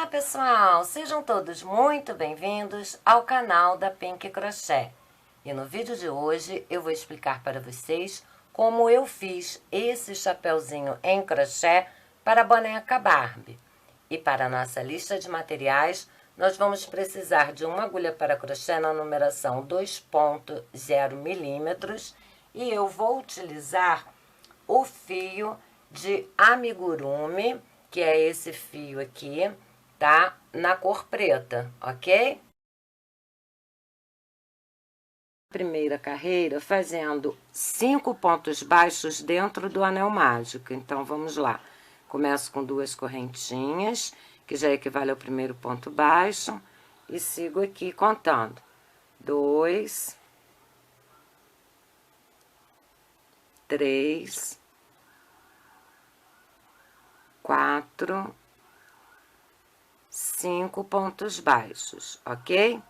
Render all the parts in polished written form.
pessoal, sejam todos muito bem-vindos ao canal da Pink Crochê. E no vídeo de hoje eu vou explicar para vocês como eu fiz esse chapeuzinho em crochê para a boneca Barbie. E para a nossa lista de materiais, nós vamos precisar de uma agulha para crochê na numeração 2.0 milímetros e eu vou utilizar o fio de amigurumi, que é esse fio aqui, tá? Na cor preta, ok? Primeira carreira fazendo 5 pontos baixos dentro do anel mágico. Então, vamos lá. Começo com 2 correntinhas, que já equivale ao primeiro ponto baixo, e sigo aqui contando. 2, 3, 4, 5 pontos baixos, ok?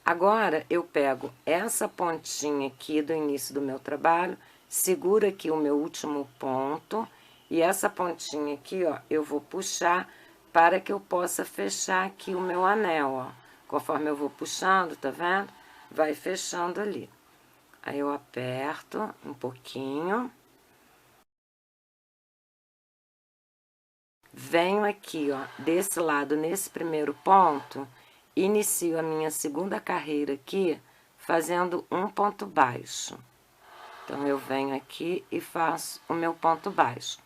Agora, eu pego essa pontinha aqui do início do meu trabalho, seguro aqui o meu último ponto, e essa pontinha aqui, ó, eu vou puxar para que eu possa fechar aqui o meu anel, ó. Conforme eu vou puxando, tá vendo? Vai fechando ali. Aí, eu aperto um pouquinho. Venho aqui, ó, desse lado, nesse primeiro ponto, inicio a minha segunda carreira aqui, fazendo um ponto baixo. Então, eu venho aqui e faço o meu ponto baixo.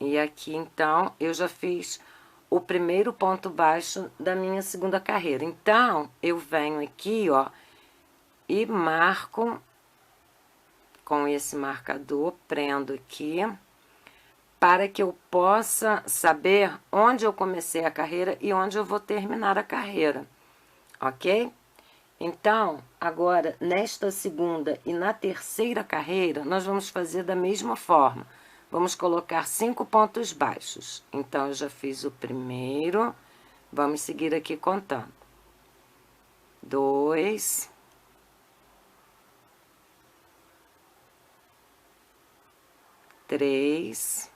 E aqui, então, eu já fiz o primeiro ponto baixo da minha segunda carreira. Então, eu venho aqui, ó, e marco com esse marcador, prendo aqui, para que eu possa saber onde eu comecei a carreira e onde eu vou terminar a carreira, ok? Então, agora, nesta segunda e na terceira carreira, nós vamos fazer da mesma forma. Vamos colocar 5 pontos baixos. Então, eu já fiz o primeiro, vamos seguir aqui contando. 2, 3,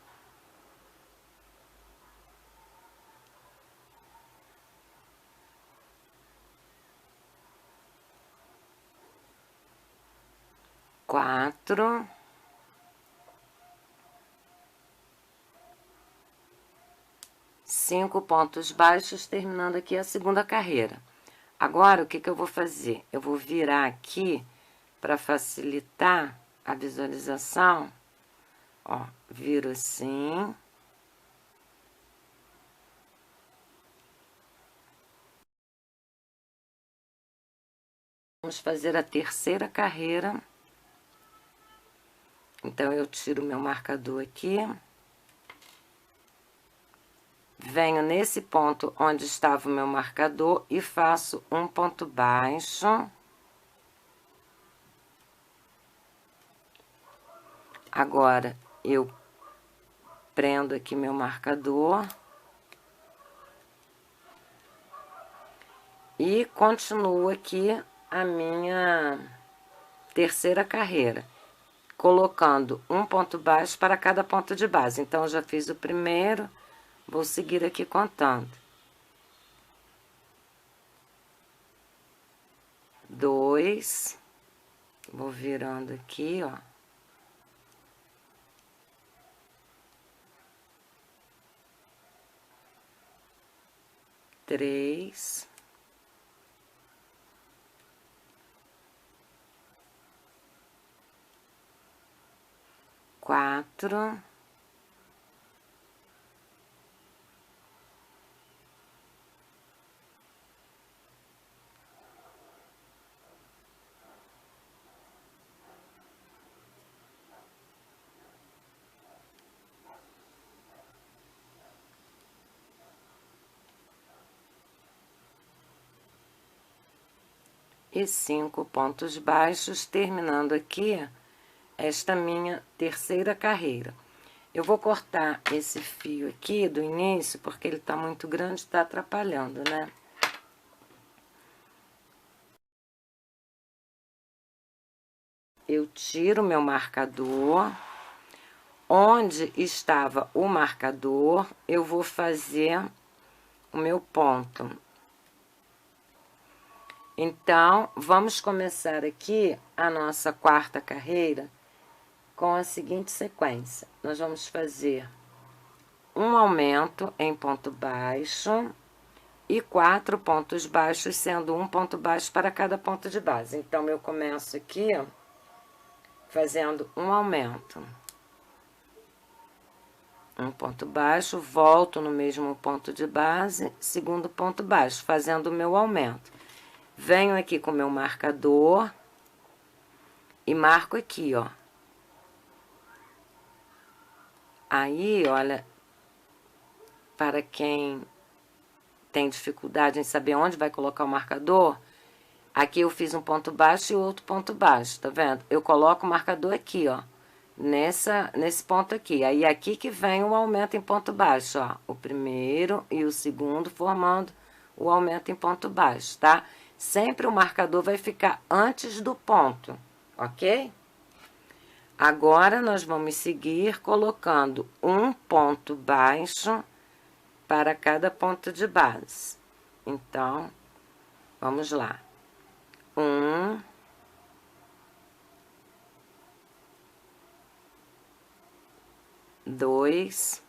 4, 5 pontos baixos, terminando aqui a segunda carreira. Agora, o que que eu vou fazer? Eu vou virar aqui para facilitar a visualização. Ó, viro assim. Vamos fazer a terceira carreira. Então, eu tiro meu marcador aqui. Venho nesse ponto onde estava o meu marcador e faço um ponto baixo. Agora, eu prendo aqui meu marcador. E continuo aqui a minha terceira carreira, colocando um ponto baixo para cada ponto de base. Então, eu já fiz o primeiro, vou seguir aqui contando. 2, vou virando aqui, ó. 3, 4, 5 pontos baixos, terminando aqui esta minha terceira carreira. Eu vou cortar esse fio aqui do início, porque ele tá muito grande, tá atrapalhando, né? Eu tiro meu marcador, onde estava o marcador, eu vou fazer o meu ponto. Então, vamos começar aqui a nossa quarta carreira com a seguinte sequência. Nós vamos fazer um aumento em ponto baixo e 4 pontos baixos, sendo um ponto baixo para cada ponto de base. Então, eu começo aqui, ó, fazendo um aumento. Um ponto baixo, volto no mesmo ponto de base, segundo ponto baixo, fazendo o meu aumento. Venho aqui com o meu marcador e marco aqui, ó. Aí, olha, para quem tem dificuldade em saber onde vai colocar o marcador, aqui eu fiz um ponto baixo e outro ponto baixo, tá vendo? Eu coloco o marcador aqui, ó, nesse ponto aqui. Aí, aqui que vem o aumento em ponto baixo, ó. O primeiro e o segundo formando o aumento em ponto baixo, tá? Sempre o marcador vai ficar antes do ponto, ok? Agora, nós vamos seguir colocando um ponto baixo para cada ponto de base. Então, vamos lá. 1, 2,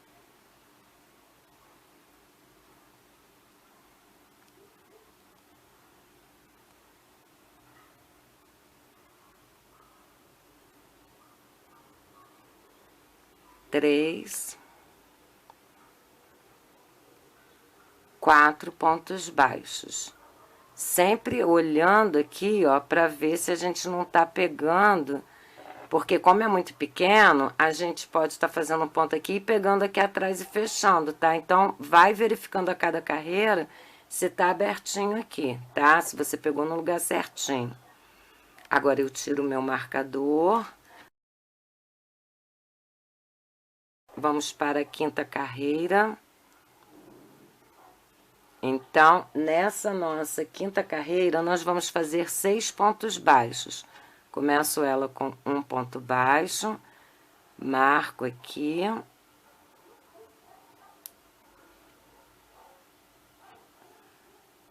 3, 4 pontos baixos. Sempre olhando aqui, ó, para ver se a gente não tá pegando, porque como é muito pequeno, a gente pode estar fazendo um ponto aqui e pegando aqui atrás e fechando, tá? Então, vai verificando a cada carreira se tá abertinho aqui, tá? Se você pegou no lugar certinho. Agora, eu tiro o meu marcador. Vamos para a quinta carreira. Então, nessa nossa quinta carreira, nós vamos fazer 6 pontos baixos. Começo ela com um ponto baixo, marco aqui.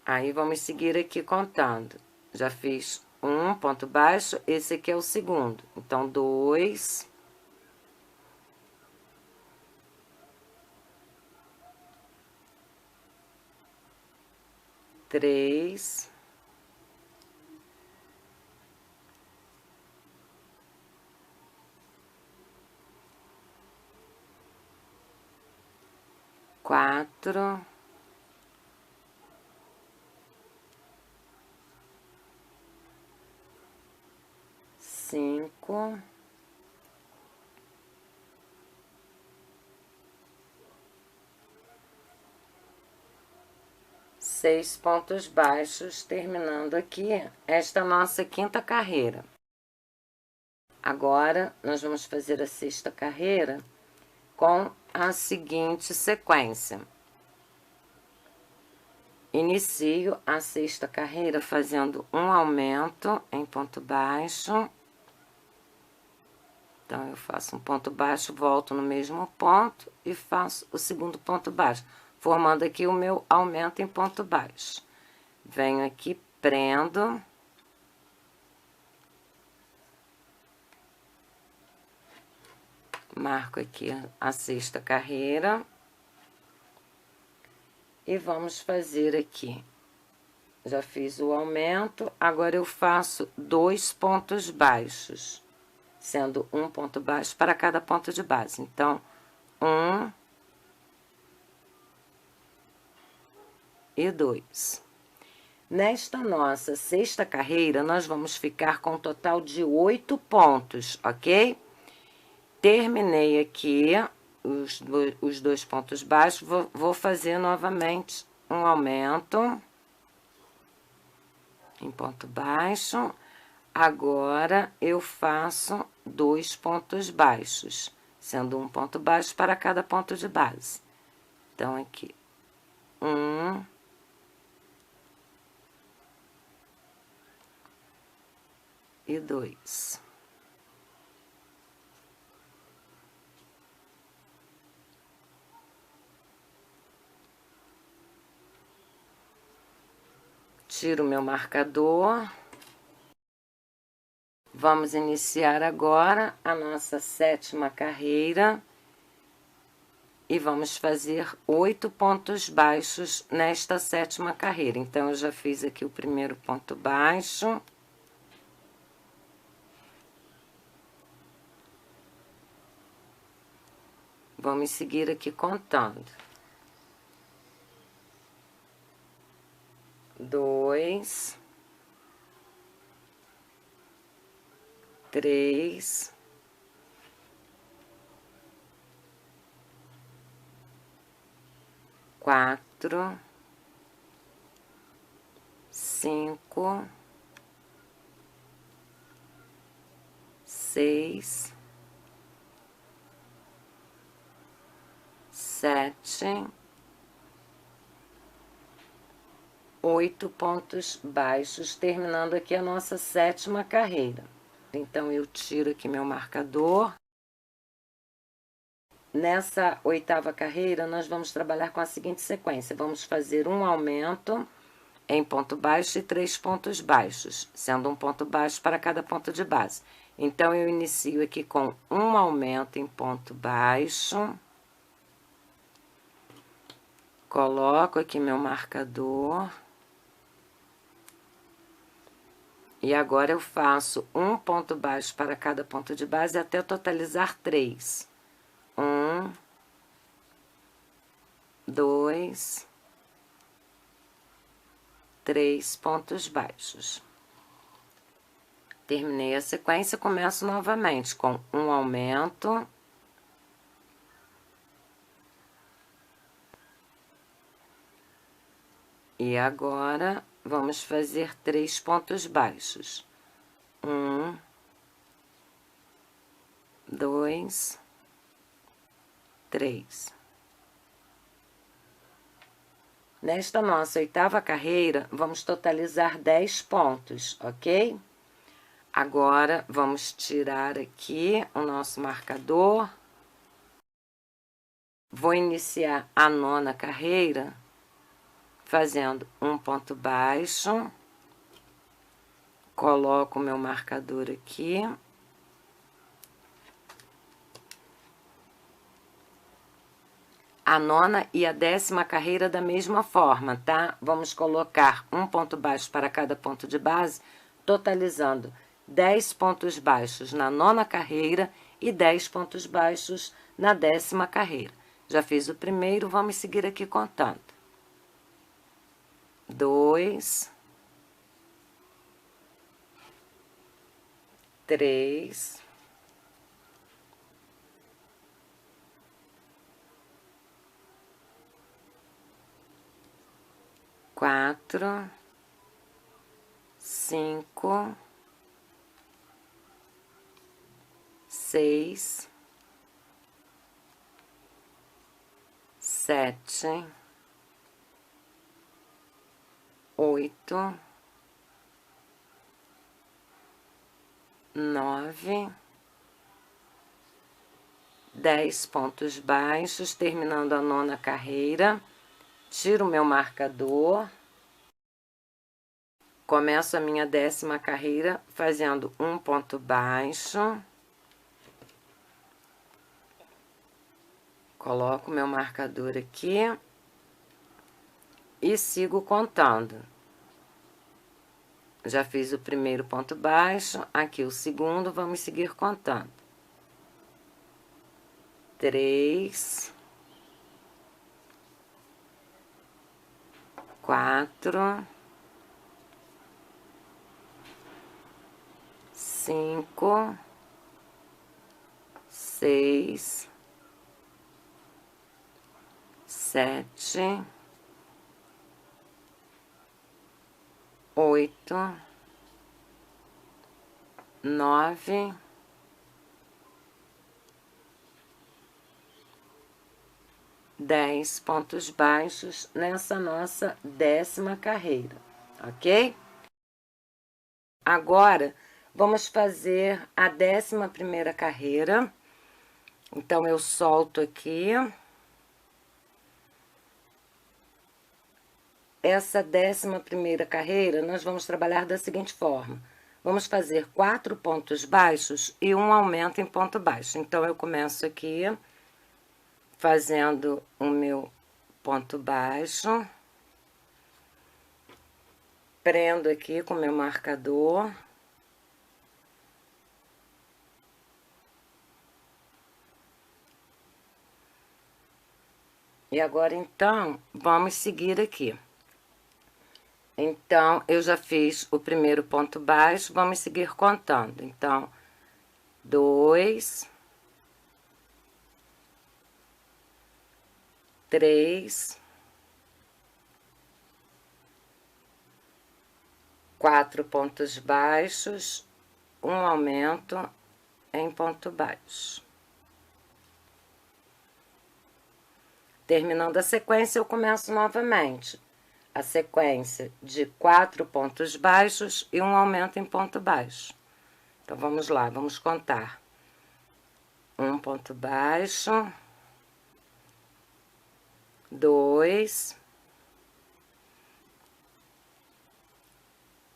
Aí, vamos seguir aqui contando. Já fiz um ponto baixo, esse aqui é o segundo. Então, 2... 3, 4, 5, 6 pontos baixos, terminando aqui esta nossa quinta carreira. Agora, nós vamos fazer a sexta carreira com a seguinte sequência. Inicio a sexta carreira fazendo um aumento em ponto baixo. Então, eu faço um ponto baixo, volto no mesmo ponto e faço o segundo ponto baixo, formando aqui o meu aumento em ponto baixo. Venho aqui, prendo. Marco aqui a sexta carreira. E vamos fazer aqui. Já fiz o aumento, agora eu faço 2 pontos baixos, sendo um ponto baixo para cada ponto de base. Então, 1 e 2. Nesta nossa sexta carreira, nós vamos ficar com um total de 8 pontos, ok? Terminei aqui os 2 pontos baixos, vou fazer novamente um aumento em ponto baixo. Agora, eu faço 2 pontos baixos, sendo um ponto baixo para cada ponto de base. Então, aqui, 1 e 2. Tiro meu marcador. Vamos iniciar agora a nossa 7ª carreira. E vamos fazer 8 pontos baixos nesta 7ª carreira. Então, eu já fiz aqui o primeiro ponto baixo. Vamos seguir aqui contando. 2, 3, 4, 5, 6, 7, 8 pontos baixos, terminando aqui a nossa 7ª carreira. Então, eu tiro aqui meu marcador. Nessa 8ª carreira, nós vamos trabalhar com a seguinte sequência. Vamos fazer um aumento em ponto baixo e 3 pontos baixos, sendo um ponto baixo para cada ponto de base. Então, eu inicio aqui com um aumento em ponto baixo. Coloco aqui meu marcador. E agora eu faço um ponto baixo para cada ponto de base até totalizar 3. 1, 2, 3 pontos baixos. Terminei a sequência, começo novamente com um aumento. E agora, vamos fazer 3 pontos baixos. 1, 2, 3. Nesta nossa 8ª carreira, vamos totalizar 10 pontos, ok? Agora, vamos tirar aqui o nosso marcador. Vou iniciar a 9ª carreira fazendo um ponto baixo. Coloco o meu marcador aqui. A 9ª e a 10ª carreira da mesma forma, tá? Vamos colocar um ponto baixo para cada ponto de base, totalizando 10 pontos baixos na 9ª carreira e 10 pontos baixos na 10ª carreira. Já fiz o primeiro, vamos seguir aqui contando. 2, 3, 4, 5, 6, 7, 8, 9, 10 pontos baixos, terminando a 9ª carreira. Tiro o meu marcador. Começo a minha 10ª carreira fazendo um ponto baixo. Coloco o meu marcador aqui. E sigo contando. Já fiz o primeiro ponto baixo, aqui o segundo, vamos seguir contando. 3, 4, 5, 6, 7, 8, 9, 10 pontos baixos nessa nossa 10ª carreira, ok? Agora, vamos fazer a 11ª carreira. Então, eu solto aqui. essa 11ª carreira, nós vamos trabalhar da seguinte forma. Vamos fazer 4 pontos baixos e um aumento em ponto baixo. Então, eu começo aqui fazendo o meu ponto baixo. Prendo aqui com o meu marcador. E agora, então, vamos seguir aqui. Então, eu já fiz o primeiro ponto baixo, vamos seguir contando. Então, 2, 3, 4 pontos baixos, um aumento em ponto baixo. Terminando a sequência, eu começo novamente. A sequência de 4 pontos baixos e um aumento em ponto baixo. Então, vamos lá, vamos contar. Um ponto baixo, 2,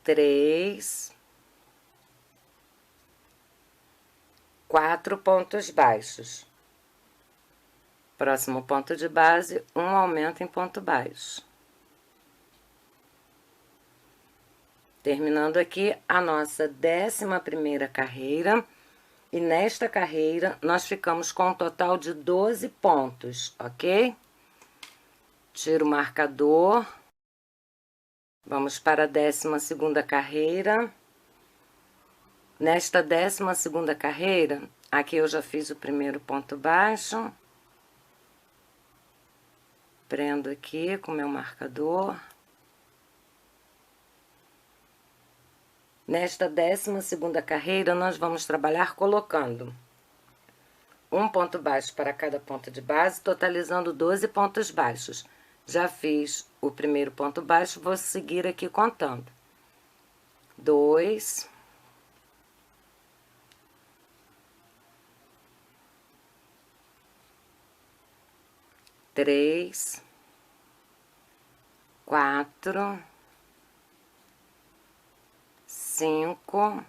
3, 4 pontos baixos. Próximo ponto de base, um aumento em ponto baixo. Terminando aqui a nossa 11ª carreira. E nesta carreira, nós ficamos com um total de 12 pontos, ok? Tiro o marcador. Vamos para a 12ª carreira. Nesta 12ª carreira, aqui eu já fiz o primeiro ponto baixo. Prendo aqui com o meu marcador. Nesta 12ª carreira, nós vamos trabalhar colocando um ponto baixo para cada ponto de base, totalizando 12 pontos baixos. Já fiz o primeiro ponto baixo, vou seguir aqui contando. 2, 3, 4, 5,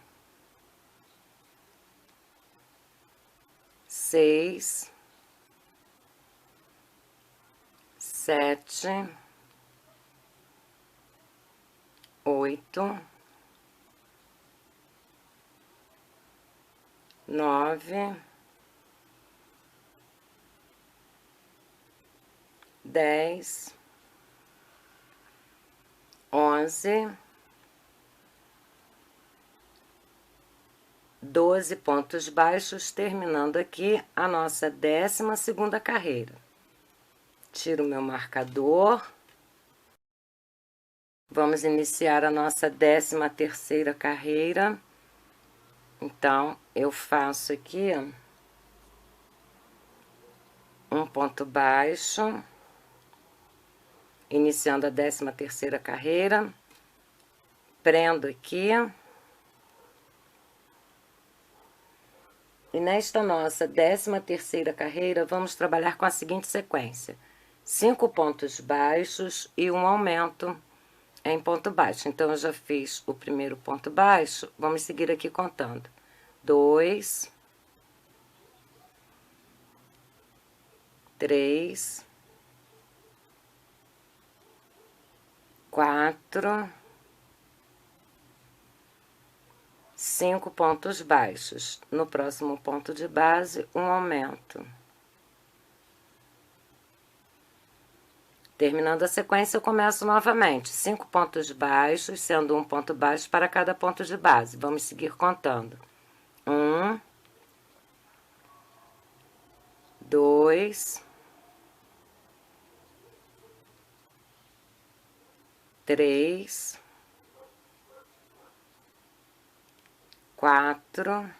6, 7, 8, 9, 10, 11, 12 pontos baixos, terminando aqui a nossa 12ª carreira. Tiro o meu marcador. Vamos iniciar a nossa 13ª carreira. Então, eu faço aqui um ponto baixo, iniciando a 13ª carreira. Prendo aqui. E nesta nossa 13ª carreira, vamos trabalhar com a seguinte sequência. 5 pontos baixos e um aumento em ponto baixo. Então, eu já fiz o primeiro ponto baixo, vamos seguir aqui contando. 2, 3, 4, 5 pontos baixos. No próximo ponto de base, um aumento. Terminando a sequência, eu começo novamente. 5 pontos baixos, sendo um ponto baixo para cada ponto de base. Vamos seguir contando. 1, 2, 3, 4,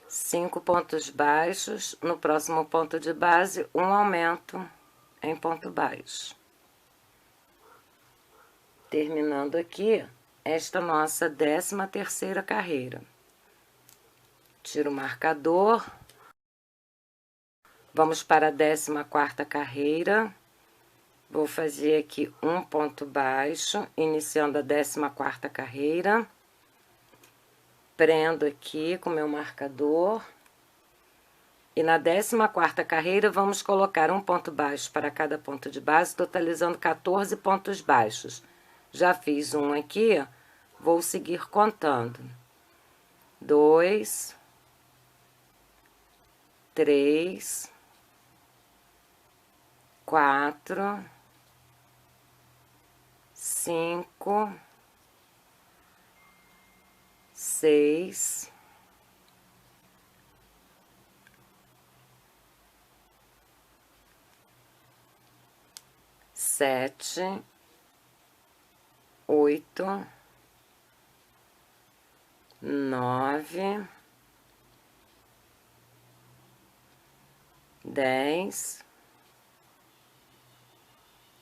5 pontos baixos, no próximo ponto de base, um aumento em ponto baixo. Terminando aqui, esta nossa 13ª carreira. Tiro o marcador. Vamos para a 14ª carreira. Vou fazer aqui um ponto baixo, iniciando a 14ª carreira. Prendo aqui com meu marcador. E na 14ª carreira, vamos colocar um ponto baixo para cada ponto de base, totalizando 14 pontos baixos. Já fiz um aqui, vou seguir contando. 2, 3, 4, 5, 6, 7, 8, 9, 10,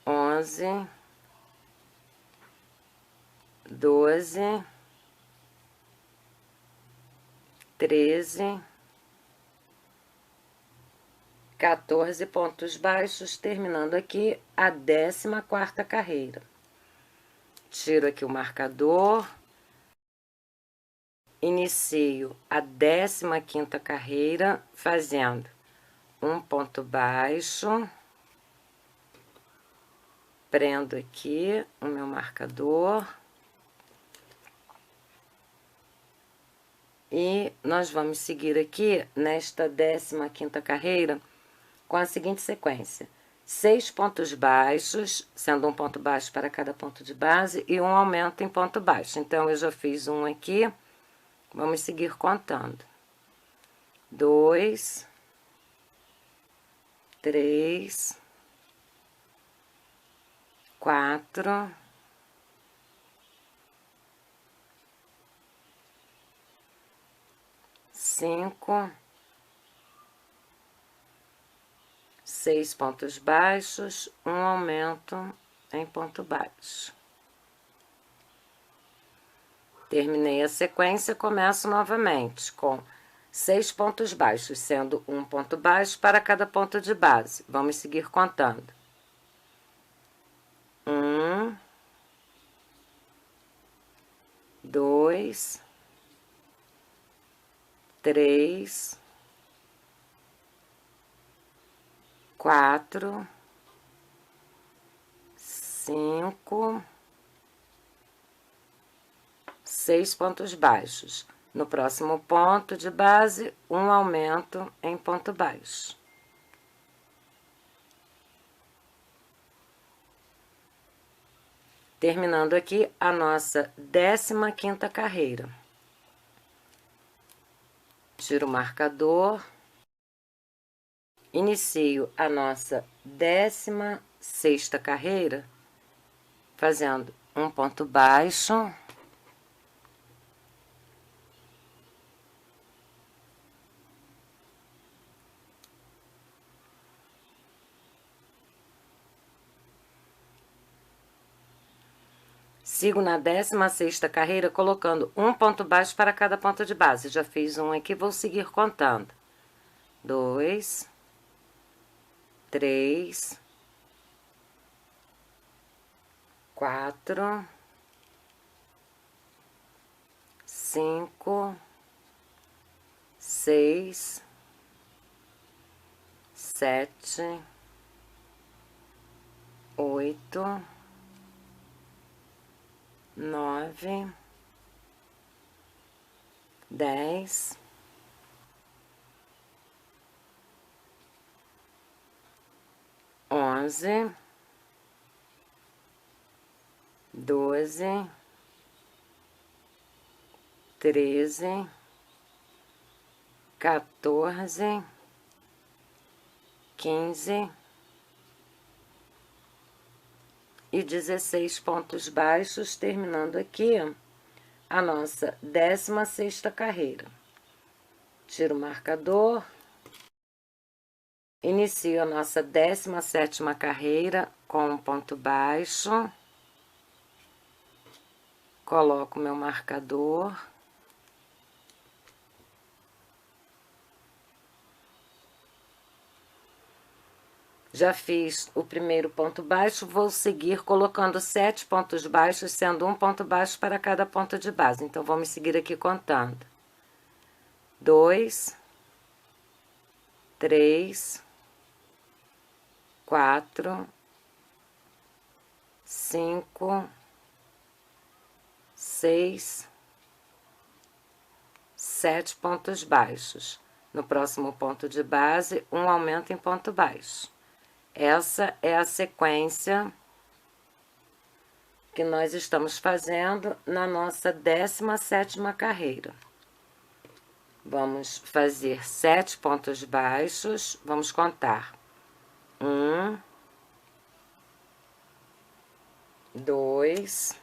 11, 12, 13, 14 pontos baixos, terminando aqui a 14ª carreira. Tiro aqui o marcador, inicio a 15ª carreira, fazendo um ponto baixo, prendo aqui o meu marcador, e nós vamos seguir aqui nesta 15ª carreira com a seguinte sequência: 6 pontos baixos, sendo um ponto baixo para cada ponto de base, e um aumento em ponto baixo. Então, eu já fiz um aqui, vamos seguir contando. 2, 3, 4, 5, 6 pontos baixos, um aumento em ponto baixo. Terminei a sequência, começo novamente com 6 pontos baixos, sendo um ponto baixo para cada ponto de base. Vamos seguir contando. 1, 2, 3, 4, 5, 6 pontos baixos. No próximo ponto de base, um aumento em ponto baixo. Terminando aqui a nossa 15ª carreira. Tiro o marcador. Inicio a nossa 16ª carreira, fazendo um ponto baixo, sigo na 16ª carreira colocando um ponto baixo para cada ponto de base. Já fiz um aqui, vou seguir contando. 2, 3, 4, 5, 6, 7, 8, 9, 10, 11, 12, 13, 14, 15 e 16 pontos baixos, terminando aqui a nossa 16ª carreira. Tiro o marcador, inicio a nossa 17ª carreira com um ponto baixo, coloco meu marcador, Já fiz o primeiro ponto baixo, vou seguir colocando 7 pontos baixos, sendo um ponto baixo para cada ponto de base. Então, vamos seguir aqui contando. 2, 3, 4, 5, 6, 7 pontos baixos. No próximo ponto de base, um aumento em ponto baixo. Essa é a sequência que nós estamos fazendo na nossa 17ª carreira. Vamos fazer 7 pontos baixos, vamos contar. 1, 2,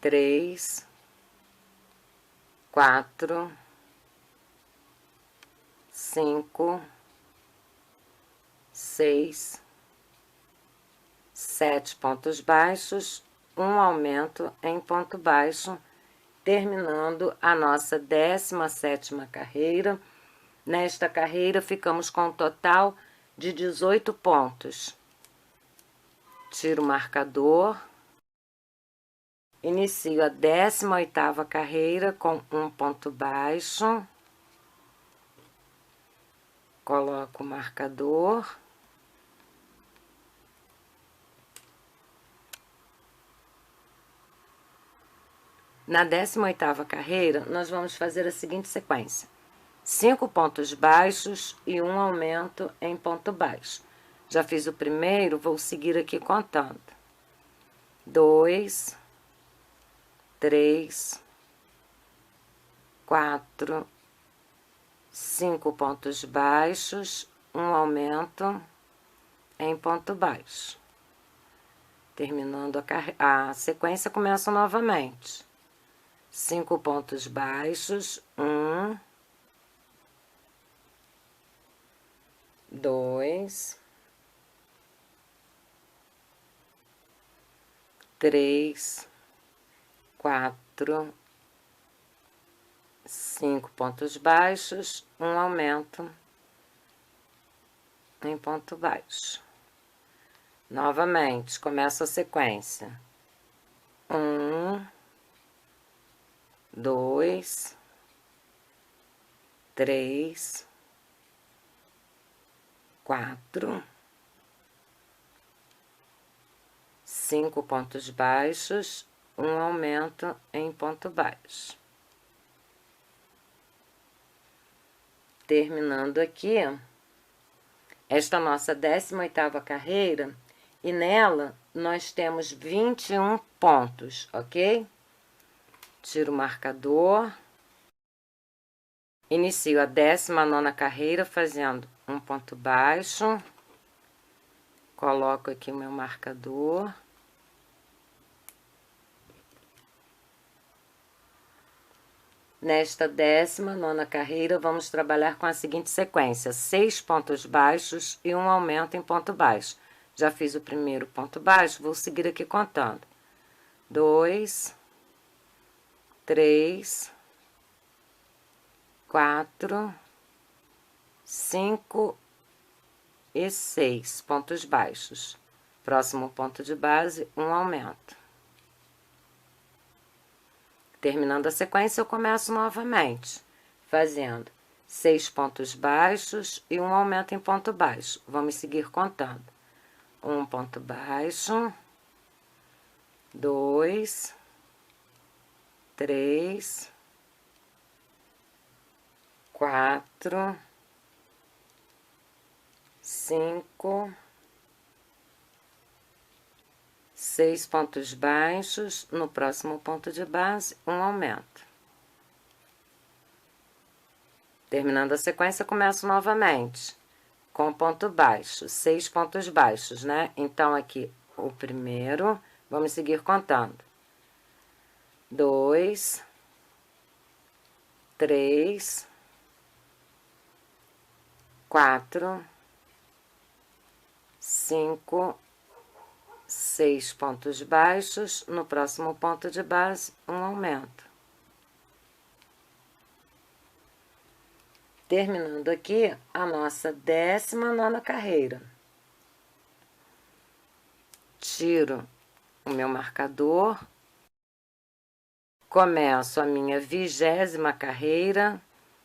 3, 4, 5, 6, 7 pontos baixos, um aumento em ponto baixo, terminando a nossa 17ª carreira. Nesta carreira, ficamos com um total de 18 pontos. Tiro o marcador. Inicio a 18ª carreira com um ponto baixo. Coloco o marcador. Na 18ª carreira, nós vamos fazer a seguinte sequência: 5 pontos baixos e um aumento em ponto baixo. Já fiz o primeiro, vou seguir aqui contando. 2, 3, 4, 5 pontos baixos, um aumento em ponto baixo. Terminando a sequência, começo novamente. 5 pontos baixos, 1, 2, 3, 4, 5 pontos baixos, um aumento em ponto baixo. Novamente, começa a sequência. 1, 2, 3, 4, 5 pontos baixos, um aumento em ponto baixo. Terminando aqui esta nossa 18ª carreira, e nela nós temos 21 pontos, ok? Tiro o marcador. Inicio a 19ª carreira fazendo um ponto baixo. Coloco aqui o meu marcador. Nesta 19ª carreira, vamos trabalhar com a seguinte sequência: 6 pontos baixos e um aumento em ponto baixo. Já fiz o primeiro ponto baixo, vou seguir aqui contando. 2, 3, 4, 5 e 6 pontos baixos. Próximo ponto de base, um aumento. Terminando a sequência, eu começo novamente, fazendo 6 pontos baixos e um aumento em ponto baixo. Vamos seguir contando. 1 ponto baixo, 2, 3, 4, 5, 6 pontos baixos, no próximo ponto de base, um aumento. Terminando a sequência, começo novamente, com ponto baixo, 6 pontos baixos, né? Então, aqui, o primeiro, vamos seguir contando. 2, 3, 4, 5, 6 pontos baixos, no próximo ponto de base, um aumento. Terminando aqui a nossa 19ª carreira. Tiro o meu marcador, começo a minha 20ª carreira,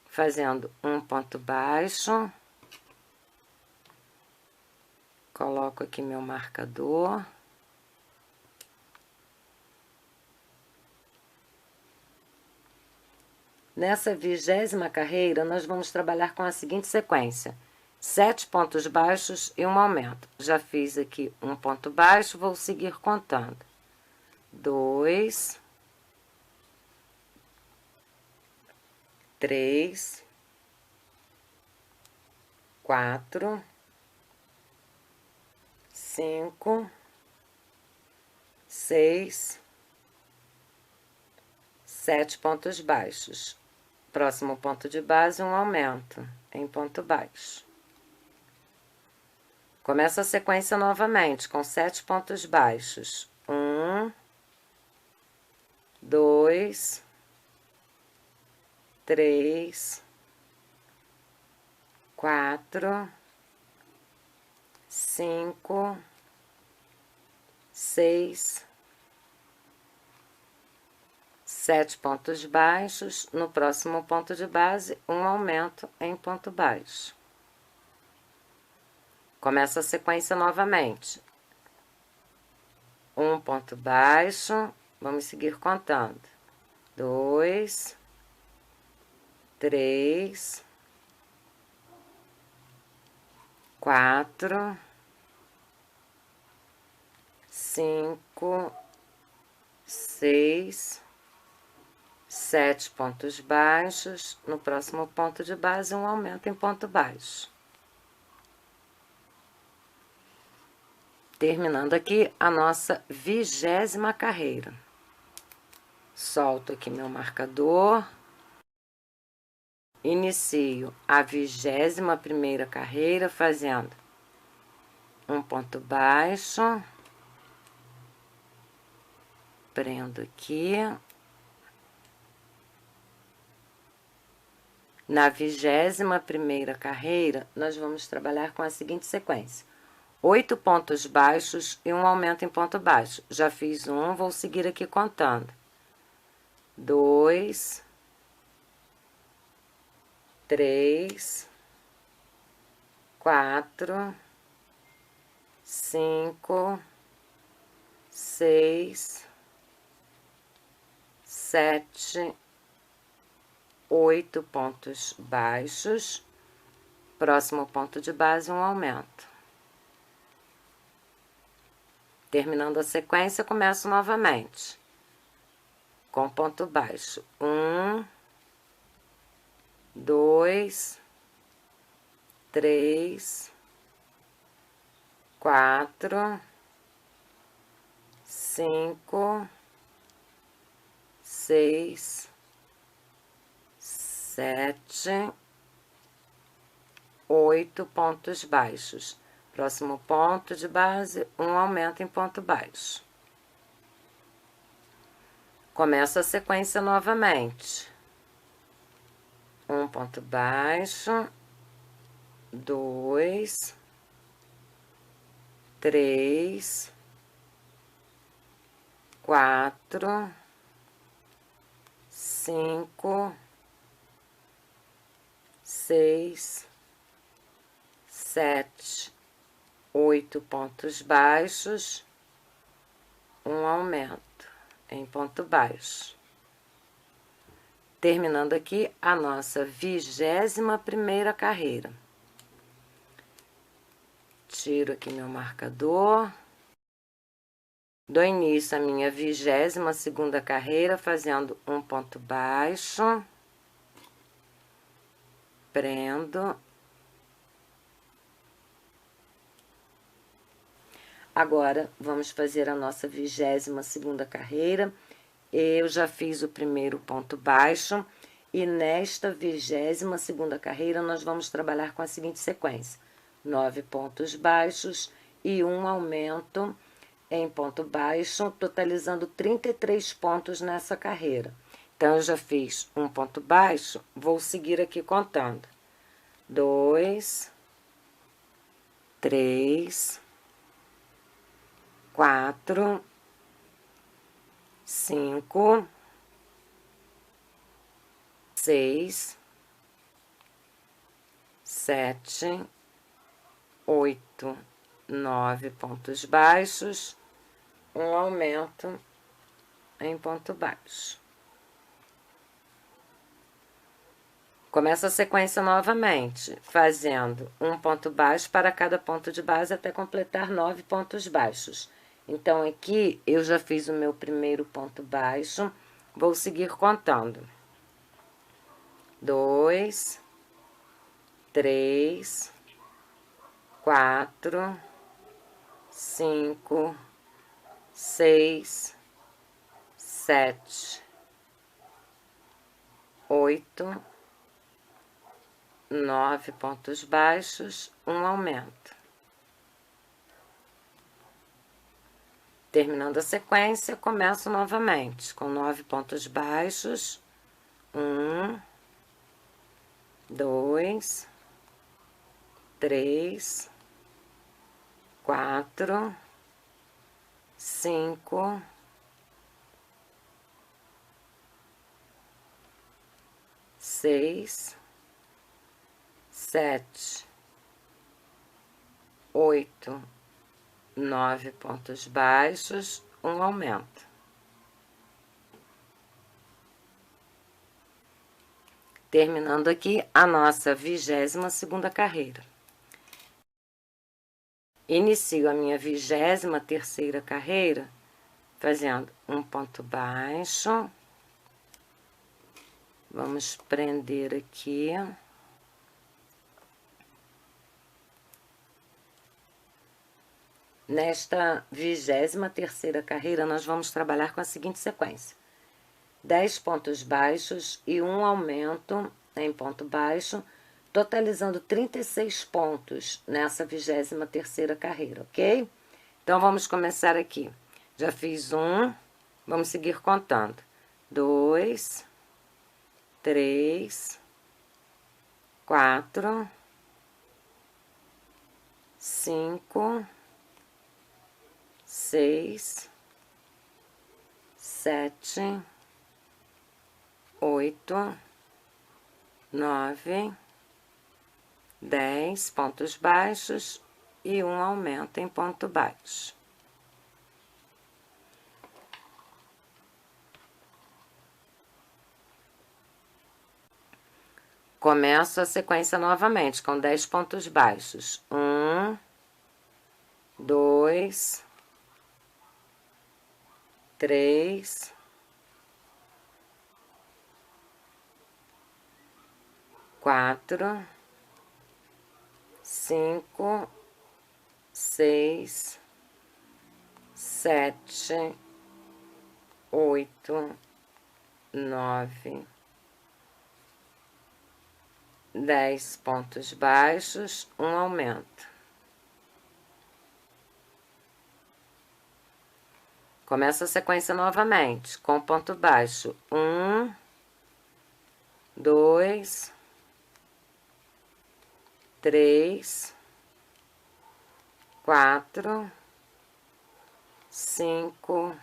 fazendo um ponto baixo, coloco aqui meu marcador, nessa 20ª carreira, nós vamos trabalhar com a seguinte sequência: 7 pontos baixos e um aumento. Já fiz aqui um ponto baixo, vou seguir contando. 2, 3, 4, 5, 6, 7 pontos baixos. Próximo ponto de base, um aumento em ponto baixo. Começa a sequência novamente com 7 pontos baixos. 1, 2, 3, 4, 5, 6, 7 pontos baixos. No próximo ponto de base, um aumento em ponto baixo. Começa a sequência novamente. Um ponto baixo, vamos seguir contando. 2, 3, 4, 5, 6, 7 pontos baixos. No próximo ponto de base, um aumento em ponto baixo. Terminando aqui a nossa 20ª carreira. Solto aqui meu marcador. Inicio a 21ª carreira fazendo um ponto baixo. Prendo aqui. Na 21ª carreira, nós vamos trabalhar com a seguinte sequência: 8 pontos baixos e um aumento em ponto baixo. Já fiz um, vou seguir aqui contando. 2, 3, 4, 5, 6, 7, 8 pontos baixos. Próximo ponto de base, um aumento. Terminando a sequência, começo novamente com ponto baixo. 1, 2, 3, 4, 5, 6, 7, 8 pontos baixos. Próximo ponto de base, um aumento em ponto baixo. Começa a sequência novamente. Um ponto baixo, 2, 3, 4, 5, 6, 7, 8 pontos baixos, um aumento em ponto baixo. Terminando aqui a nossa 21ª carreira. Tiro aqui meu marcador. Dou início à minha 22ª carreira fazendo um ponto baixo. Prendo. Agora, vamos fazer a nossa 22ª carreira. Eu já fiz o primeiro ponto baixo. E nesta 22ª carreira, nós vamos trabalhar com a seguinte sequência: 9 pontos baixos e um aumento em ponto baixo, totalizando 33 pontos nessa carreira. Então, eu já fiz um ponto baixo, vou seguir aqui contando. 2, 3, 4, 5, 6, 7, 8, 9 pontos baixos, um aumento em ponto baixo. Começa a sequência novamente, fazendo um ponto baixo para cada ponto de base até completar 9 pontos baixos. Então, aqui eu já fiz o meu primeiro ponto baixo, vou seguir contando. 2, 3, 4, 5, 6, 7, 8, 9 pontos baixos, um aumento. Terminando a sequência, começo novamente com 9 pontos baixos. 1, 2, 3, 4, 5, 6, 7, 8, 9 pontos baixos, um aumento. Terminando aqui a nossa 22ª carreira. Inicio a minha 23ª carreira fazendo um ponto baixo. Vamos prender aqui. Nesta 23ª carreira, nós vamos trabalhar com a seguinte sequência: 10 pontos baixos e um aumento em ponto baixo, totalizando 36 pontos nessa 23ª carreira, ok? Então, vamos começar aqui. Já fiz um, vamos seguir contando. 2, 3, 4, 5, 6, 7, 8, 9, 10 pontos baixos e um aumento em ponto baixo. Começo a sequência novamente com 10 pontos baixos. 1, 2, 3, 4, 5, 6, 7, 8, 9, 10 pontos baixos, um aumento. Começa a sequência novamente, com ponto baixo. 1, 2, 3, 4, 5,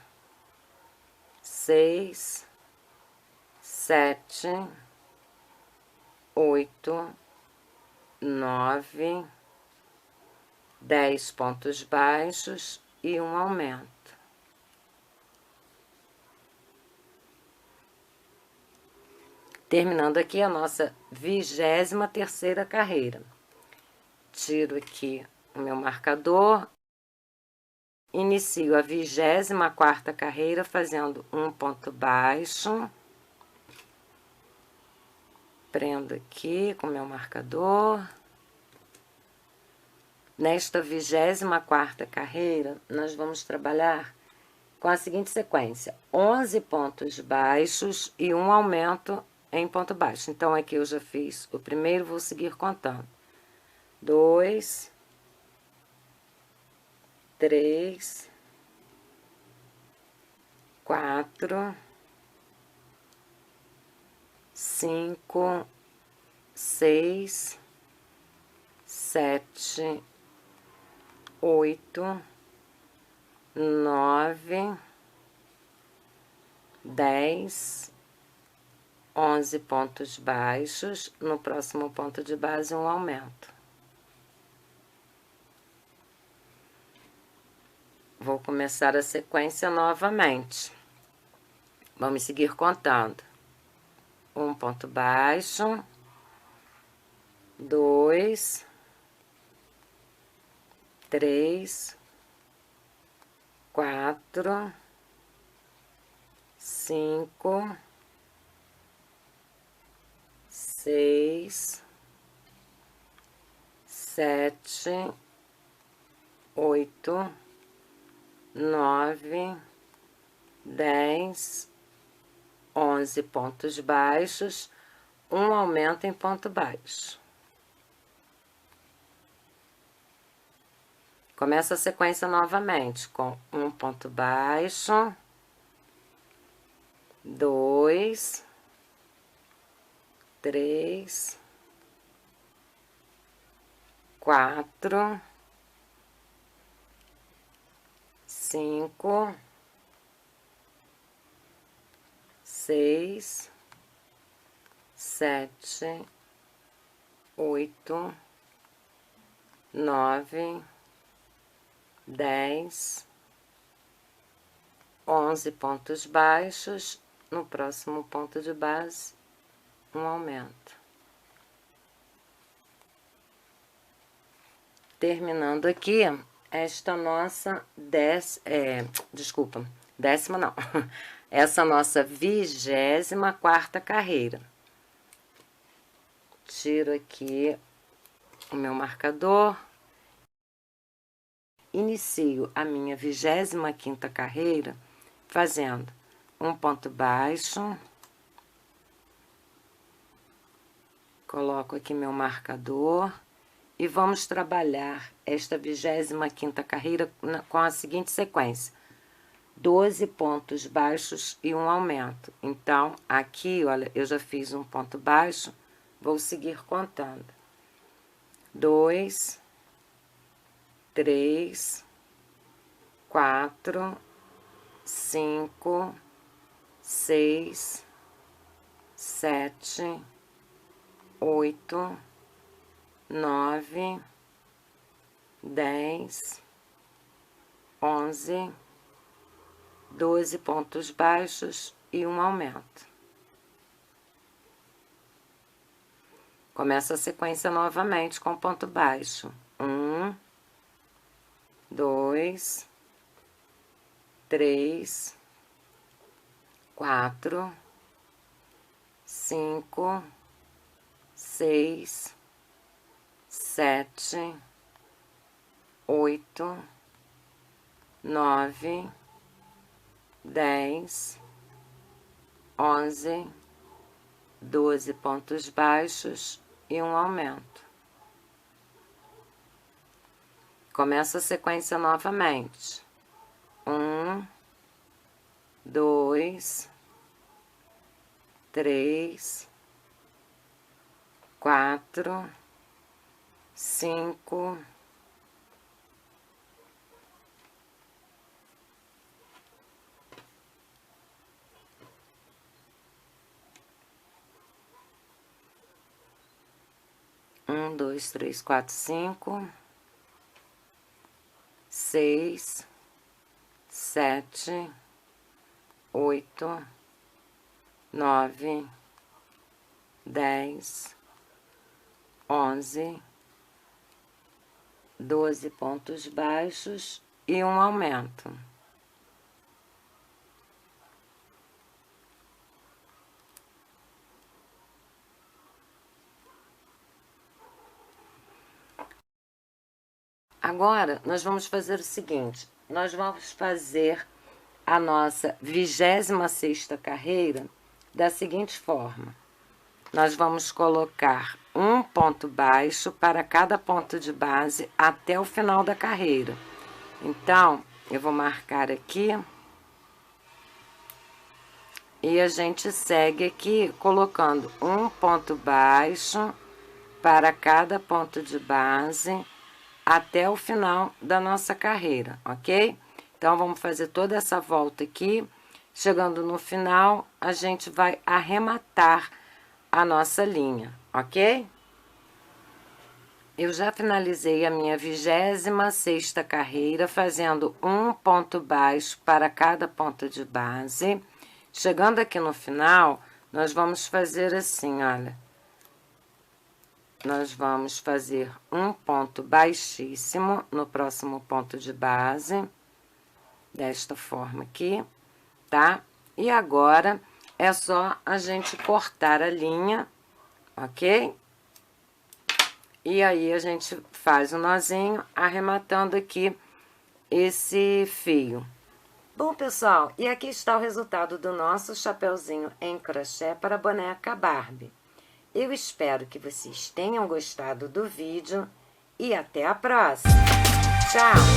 6, 7, 8, 9, 10 pontos baixos e um aumento. Terminando aqui a nossa 23ª carreira. Tiro aqui o meu marcador. Inicio a 24ª carreira fazendo um ponto baixo. Prendo aqui com o meu marcador. Nesta 24ª carreira, nós vamos trabalhar com a seguinte sequência: 11 pontos baixos e um aumento em ponto baixo. Então, aqui eu já fiz o primeiro, vou seguir contando. 2, 3, 4, 5, 6, 7, 8, 9, 10, 11 pontos baixos. No próximo ponto de base, um aumento. Vou começar a sequência novamente. Vamos seguir contando. Um ponto baixo, 2, 3, 4, 5, 6, 7, 8, 9, 10, 11 pontos baixos, um aumento em ponto baixo. Começa a sequência novamente com um ponto baixo, 2, 3, 4, 5, 6, 7, 8, 9, 10, 11 pontos baixos. No próximo ponto de base, um aumento. Terminando aqui esta nossa décima não, essa nossa 24ª carreira. Tiro aqui o meu marcador. Inicio a minha 25ª carreira fazendo um ponto baixo. Coloco aqui meu marcador. E vamos trabalhar esta 25ª carreira com a seguinte sequência: 12 pontos baixos e um aumento. Então, aqui, olha, eu já fiz um ponto baixo, vou seguir contando. 2, 3, 4, 5, 6, 7, 8, 9, 10, 11, 12 pontos baixos e um aumento. Começa a sequência novamente com ponto baixo. 1, 2, 3, 4, 5, 6, 7, 8, 9, 10, 11, 12 pontos baixos e um aumento. Começa a sequência novamente. 1, 2, 3, 4, 5, 1, 2, 3, 4, 5, 6, 7, 8, 9, 10, 11, 12 pontos baixos e um aumento. Agora, nós vamos fazer o seguinte: nós vamos fazer a nossa 26ª carreira da seguinte forma. Nós vamos colocar um ponto baixo para cada ponto de base até o final da carreira. Então, eu vou marcar aqui e a gente segue aqui colocando um ponto baixo para cada ponto de base até o final da nossa carreira, ok? Então, vamos fazer toda essa volta aqui. Chegando no final, a gente vai arrematar a nossa linha, ok? Eu já finalizei a minha 26ª carreira, fazendo um ponto baixo para cada ponto de base. Chegando aqui no final, nós vamos fazer assim, olha. Nós vamos fazer um ponto baixíssimo no próximo ponto de base, desta forma aqui, tá? E agora é só a gente cortar a linha, ok? E aí, a gente faz o nozinho, arrematando aqui esse fio. Bom, pessoal, e aqui está o resultado do nosso chapeuzinho em crochê para a boneca Barbie. Eu espero que vocês tenham gostado do vídeo e até a próxima. Tchau!